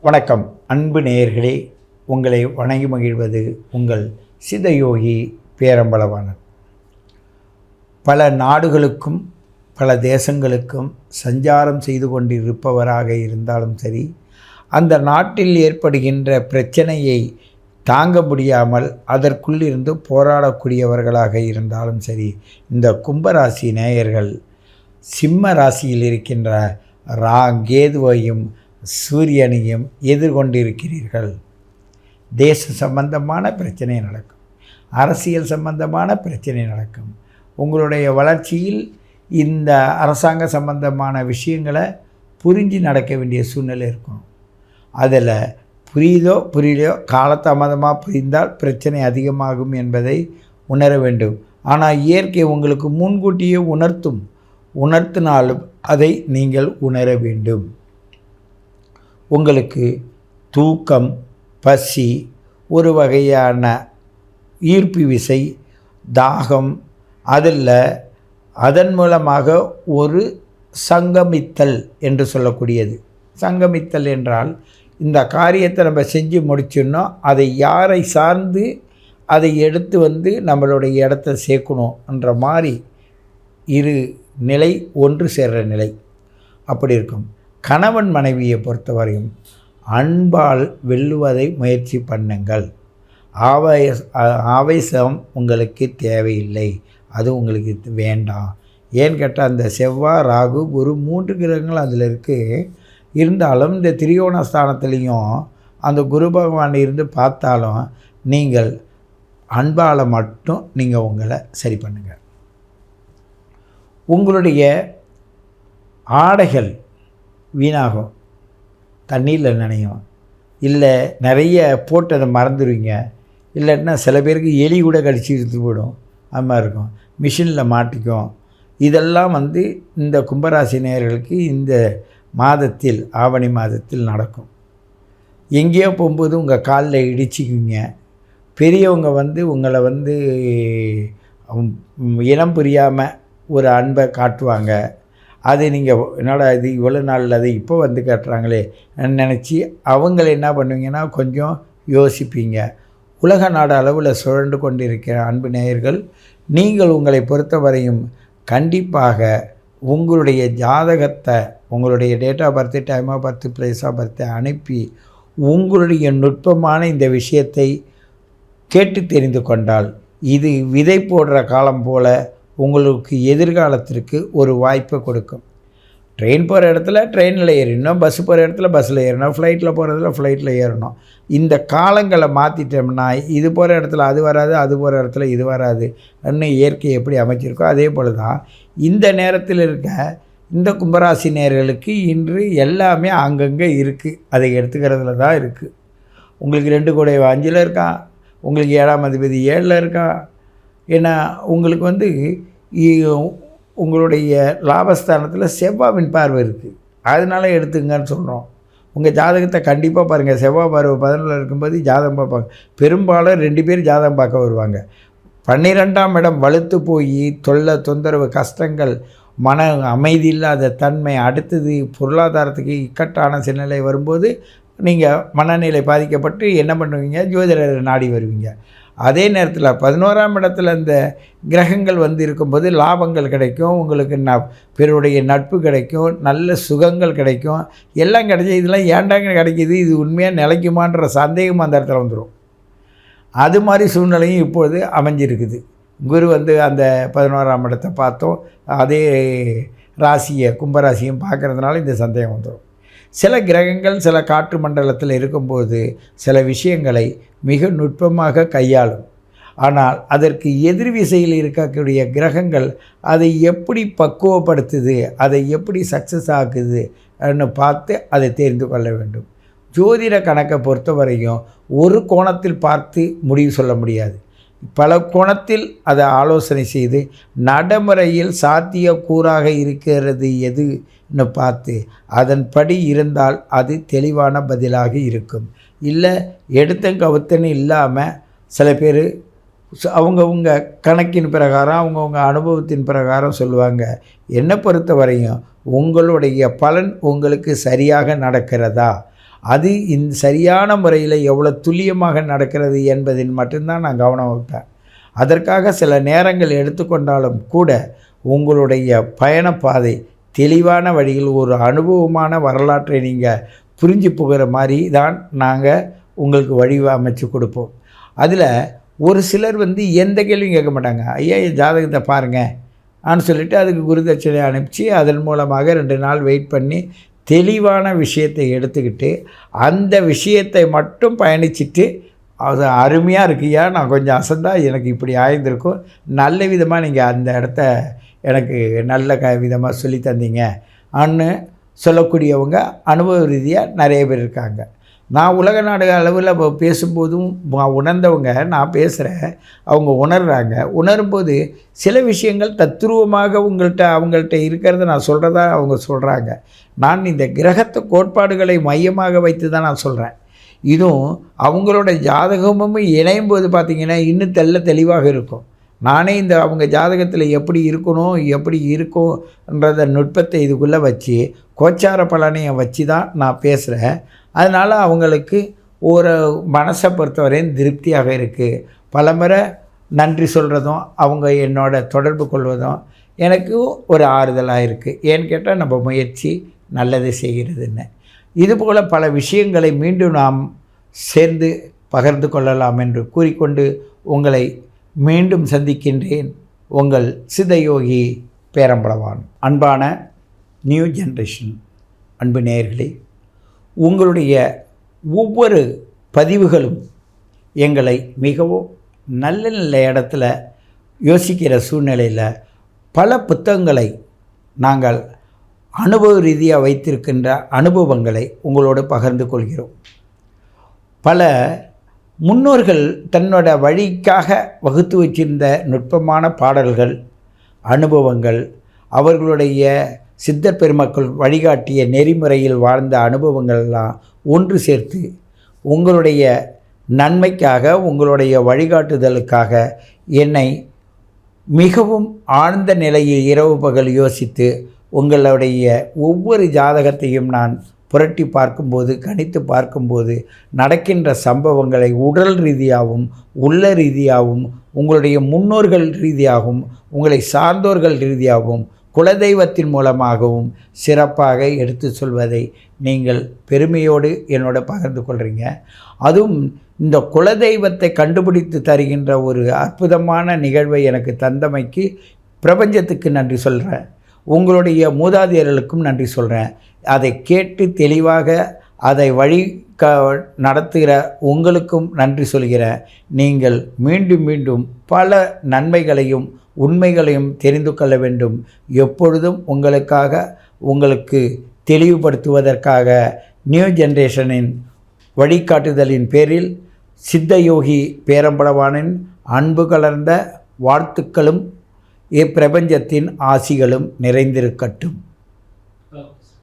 வணக்கம் அன்பு நேயர்களே, உங்களை வணங்கி மகிழ்வது உங்கள் சித்தயோகி பேரம்பலவாணன். பல நாடுகளுக்கும் பல தேசங்களுக்கும் சஞ்சாரம் செய்து கொண்டிருப்பவராக இருந்தாலும் சரி, அந்த நாட்டில் ஏற்படுகின்ற பிரச்சனையை தாங்க முடியாமல் அதற்குள்ளிருந்து போராடக்கூடியவர்களாக இருந்தாலும் சரி, இந்த கும்பராசி நேயர்கள் சிம்ம ராசியில் இருக்கின்ற கேதுவையும் சூரியனையும் எதிர்கொண்டிருக்கிறீர்கள். தேச சம்பந்தமான பிரச்சனை நடக்கும், அரசியல் சம்பந்தமான பிரச்சனை நடக்கும். உங்களுடைய வளர்ச்சியில் இந்த அரசாங்க சம்பந்தமான விஷயங்களை புரிஞ்சு நடக்க வேண்டிய சூழ்நிலை இருக்கும். அதில் புரியலையோ காலதாமதமாக புரிந்தால் பிரச்சனை அதிகமாகும் என்பதை உணர வேண்டும். ஆனால் இயற்கை உங்களுக்கு முன்கூட்டியே உணர்த்தினாலும் அதை நீங்கள் உணர வேண்டும். உங்களுக்கு தூக்கம், பசி, ஒரு வகையான ஈர்ப்பு விசை, தாகம், அதன் மூலமாக ஒரு சங்கமித்தல் என்று சொல்லக்கூடியது. சங்கமித்தல் என்றால் இந்த காரியத்தை நம்ம செஞ்சு முடிச்சிடணும், அதை யாரை சார்ந்து அதை எடுத்து நம்மளுடைய இடத்த சேர்க்கணும் என்ற மாதிரி இரு நிலை ஒன்று சேர்கிற நிலை அப்படி இருக்கும். கணவன் மனைவியை பொறுத்தவரையும் அன்பால் வெல்லுவதை முயற்சி பண்ணுங்கள். ஆவேசம் உங்களுக்கு தேவையில்லை, அது உங்களுக்கு வேண்டாம். ஏன்னு கேட்டால் அந்த செவ்வாய், ராகு, குரு 3 கிரகங்கள் அதில் இருக்குது. இருந்தாலும் இந்த திரியோண ஸ்தானத்துலேயும் அந்த குரு பகவான் இருந்து பார்த்தாலும் நீங்கள் அன்பால் மட்டும் நீங்கள் உங்களை சரி பண்ணுங்கள். உங்களுடைய ஆடைகள் வீணாகும், தண்ணீரில் நனையும், இல்லை நிறைய போட்டு அதை மறந்துடுவீங்க. இல்லைன்னா சில பேருக்கு எலி கூட கடிச்சு இழுத்து போயிடும், அது மாதிரி இருக்கும். மிஷினில் மாட்டிக்கும். இதெல்லாம் இந்த கும்பராசி நேயர்களுக்கு இந்த மாதத்தில், ஆவணி மாதத்தில் நடக்கும். எங்கேயோ போகும்போது உங்கள் காலில் இடிச்சிக்குவீங்க. பெரியவங்க உங்களை இனம் புரியாமல் ஒரு அன்பை காட்டுவாங்க. அது நீங்கள் என்னடா இது இவ்வளோ நாளில் அது இப்போ காட்டுறாங்களே நினச்சி அவங்கள என்ன பண்ணுவீங்கன்னா கொஞ்சம் யோசிப்பீங்க. உலக நாடு அளவில் சுழண்டு கொண்டிருக்கிற அன்பு நேயர்கள், நீங்கள் உங்களை பொறுத்தவரையும் கண்டிப்பாக உங்களுடைய ஜாதகத்தை, உங்களுடைய date of birth, time of birth, place of பர்த்தை அனுப்பி உங்களுடைய நுட்பமான இந்த விஷயத்தை கேட்டு தெரிந்து கொண்டால் இது விதை போடுற காலம் போல் உங்களுக்கு எதிர்காலத்திற்கு ஒரு வாய்ப்பை கொடுக்கும். ட்ரெயின் போகிற இடத்துல ட்ரெயினில் ஏறிடணும், பஸ்ஸு போகிற இடத்துல பஸ்ஸில் ஏறணும், ஃப்ளைட்டில் போகிறதுல ஃப்ளைட்டில் ஏறணும். இந்த காலங்களை மாற்றிட்டோம்னா இது போகிற இடத்துல அது வராது, அது போகிற இடத்துல இது வராது. இன்னும் இயற்கை எப்படி அமைச்சிருக்கோ அதே போல் தான் இந்த நேரத்தில் இருக்க இந்த கும்பராசி நேயர்களுக்கு இன்று எல்லாமே அங்கங்கே இருக்குது. அதை எடுத்துக்கிறதுல தான் இருக்குது. உங்களுக்கு 2 கூட 5 இருக்கான், உங்களுக்கு 7ஆம் அதிபதி 7 இருக்கான். ஏன்னா உங்களுக்கு உங்களுடைய லாபஸ்தானத்தில் செவ்வாவின் பார்வை இருக்குது, அதனால் எடுத்துங்கன்னு சொல்கிறோம். உங்கள் ஜாதகத்தை கண்டிப்பாக பாருங்கள். செவ்வாய் பார்வை 11 இருக்கும்போது ஜாதகம் பார்ப்பாங்க. பெரும்பாலும் 2 பேர் ஜாதகம் பார்க்க வருவாங்க. 12ஆம் இடம் வலுத்து போய் தொந்தரவு, கஷ்டங்கள், மன அமைதி இல்லாத தன்மை, அடுத்தது பொருளாதாரத்துக்கு இக்கட்டான சூழ்நிலை வரும்போது நீங்கள் மனநிலை பாதிக்கப்பட்டு என்ன பண்ணுவீங்க, ஜோதிடரை நாடி வருவீங்க. அதே நேரத்தில் 11ஆம் இடத்துல இந்த கிரகங்கள் இருக்கும்போது லாபங்கள் கிடைக்கும், உங்களுக்கு பிறருடைய நட்பு கிடைக்கும், நல்ல சுகங்கள் கிடைக்கும், எல்லாம் கிடைச்சி இதெல்லாம் ஏண்டாங்க கிடைக்கிது, இது உண்மையாக நிலைக்குமான்ற சந்தேகம் அந்த இடத்துல வந்துடும். அது மாதிரி சூழ்நிலையும் இப்பொழுது அமைஞ்சிருக்குது. குரு அந்த 11ஆம் இடத்தை பார்த்தோம், அதே ராசியை கும்பராசியும் பார்க்குறதுனால இந்த சந்தேகம் வந்துடும். சில கிரகங்கள் சில காற்று மண்டலத்தில் இருக்கும்போது சில விஷயங்களை மிக நுட்பமாக கையாளும். ஆனால் அதற்கு எதிர் விசையில் இருக்கக்கூடிய கிரகங்கள் அதை எப்படி பக்குவப்படுத்துது, அதை எப்படி சக்ஸஸ் ஆகுதுன்னு பார்த்து அதை தெரிந்து கொள்ள வேண்டும். ஜோதிட கணக்கை பொறுத்தவரையும் ஒரு கோணத்தில் பார்த்து முடிவு சொல்ல முடியாது. பல கோணத்தில் அதை ஆலோசனை செய்து நடைமுறையில் சாத்தியக்கூறாக இருக்கிறது எதுன்னு பார்த்து அதன்படி இருந்தால் அது தெளிவான பதிலாக இருக்கும். இல்லை எடுத்தங்கவுத்தன்னு இல்லாமல் சில பேர் அவங்கவுங்க கணக்கின் பிரகாரம் அவங்கவுங்க அனுபவத்தின் பிரகாரம் சொல்லுவாங்க. என்னை பொறுத்த வரையும் உங்களுடைய பலன் உங்களுக்கு சரியாக நடக்கிறதா, அது சரியான முறையில் எவ்வளோ துல்லியமாக நடக்கிறது என்பதில் மட்டும்தான் நான் கவனம் வைப்பேன். அதற்காக சில நேரங்கள் எடுத்துக்கொண்டாலும் கூட உங்களுடைய பயணப்பாதை தெளிவான வழியில் ஒரு அனுபவமான வரலாற்றை நீங்கள் புரிஞ்சு போகிற மாதிரி தான் நாங்கள் உங்களுக்கு வழி அமைச்சு கொடுப்போம். அதில் ஒரு சிலர் எந்த கேள்வியும் கேட்க மாட்டாங்க. ஐயா என் ஜாதகத்தை பாருங்கள் ஆன்னு சொல்லிவிட்டு அதுக்கு குருதட்சணை அனுப்பிச்சு அதன் மூலமாக 2 நாள் வெயிட் பண்ணி தெளிவான விஷயத்தை எடுத்துக்கிட்டு அந்த விஷயத்தை மட்டும் பயணிச்சுட்டு அது அருமையாக இருக்குயா, நான் கொஞ்சம் அசந்தா எனக்கு இப்படி ஆயிருந்திருக்கும், நல்ல விதமாக நீங்கள் அந்த இடத்த எனக்கு நல்ல விதமாக சொல்லி தந்தீங்க அன்னு சொல்லக்கூடியவங்க அனுபவ ரீதியாக நிறைய பேர் இருக்காங்க. நான் உலக நாடு அளவில் பேசும்போதும் உணர்ந்தவங்க நான் பேசுகிறேன், அவங்க உணர்கிறாங்க. உணரும்போது சில விஷயங்கள் தத்துருவமாக அவங்கள்ட்ட இருக்கிறத நான் சொல்கிறதா அவங்க சொல்கிறாங்க. நான் இந்த கிரகத்து கோட்பாடுகளை மையமாக வைத்து தான் நான் சொல்கிறேன். இதுவும் அவங்களோட ஜாதகமும் இணையும் போது பார்த்திங்கன்னா இன்னும் தெளிவாக இருக்கும். நானே அவங்க ஜாதகத்தில் எப்படி இருக்கணும் எப்படி இருக்கும்ன்றத நுட்பத்தை இதுக்குள்ளே வச்சு கோச்சார பலனையை வச்சு தான் நான் பேசுகிறேன். அதனால் அவங்களுக்கு ஒரு மனசை பொறுத்தவரையும் திருப்தியாக இருக்குது. பலமுறை நன்றி சொல்கிறதும் அவங்க என்னோட தொடர்பு கொள்வதும் எனக்கு ஒரு ஆறுதலாக இருக்குது. ஏன்னு கேட்டால் நம்ம முயற்சி நல்லது செய்கிறதுன்னு. இதுபோல் பல விஷயங்களை மீண்டும் நாம் சேர்ந்து பகிர்ந்து கொள்ளலாம் என்று கூறிக்கொண்டு உங்களை மீண்டும் சந்திக்கின்றேன். உங்கள் சித்தயோகி பேரம்பளவான். அன்பான நியூ ஜென்ரேஷன் அன்பு நேயர்களே, உங்களுடைய ஒவ்வொரு பதிவுகளும் எங்களை மிகவும் நல்ல நல்ல இடத்துல யோசிக்கிற சூழ்நிலையில் பல புத்தகங்களை நாங்கள் அனுபவ ரீதியாக வைத்திருக்கின்ற அனுபவங்களை உங்களோடு பகிர்ந்து கொள்கிறோம். பல முன்னோர்கள் தன்னோட வழிக்காக வகுத்து வச்சிருந்த நுட்பமான பாடல்கள், அனுபவங்கள், அவர்களுடைய சித்தர் பெருமக்கள் வழிகாட்டிய நெறிமுறையில் வாழ்ந்த அனுபவங்கள்லாம் ஒன்று சேர்த்து உங்களுடைய நன்மைக்காக உங்களுடைய வழிகாட்டுதலுக்காக என்னை மிகவும் ஆழ்ந்த நிலையில் இரவு பகல் யோசித்து உங்களுடைய ஒவ்வொரு ஜாதகத்தையும் நான் புரட்டி பார்க்கும்போது கணித்து பார்க்கும்போது நடக்கின்ற சம்பவங்களை உடல் ரீதியாகவும் உள்ள ரீதியாகவும் உங்களுடைய முன்னோர்கள் ரீதியாகவும் உங்களை சார்ந்தோர்கள் ரீதியாகவும் குலதெய்வத்தின் மூலமாகவும் சிறப்பாக எடுத்து சொல்வதை நீங்கள் பெருமையோடு என்னோட பகிர்ந்து கொள்கிறீங்க. அதுவும் இந்த குலதெய்வத்தை கண்டுபிடித்து தருகின்ற ஒரு அற்புதமான நிகழ்வை எனக்கு தந்தமைக்கு பிரபஞ்சத்துக்கு நன்றி சொல்கிறேன். உங்களுடைய மூதாதையர்களுக்கும் நன்றி சொல்கிறேன். அதை கேட்டு தெளிவாக அதை நடத்துகிற உங்களுக்கும் நன்றி சொல்கிறேன். நீங்கள் மீண்டும் மீண்டும் பல நன்மைகளையும் உண்மைகளையும் தெரிந்து கொள்ள வேண்டும். எப்பொழுதும் உங்களுக்கு தெளிவுபடுத்துவதற்காக நியூ ஜென்ரேஷனின் வழிகாட்டுதலின் பேரில் சித்தயோகி பேரம்பளவானின் அன்பு கலர்ந்த வாழ்த்துக்களும் இப்பிரபஞ்சத்தின் ஆசிகளும் நிறைந்திருக்கட்டும்.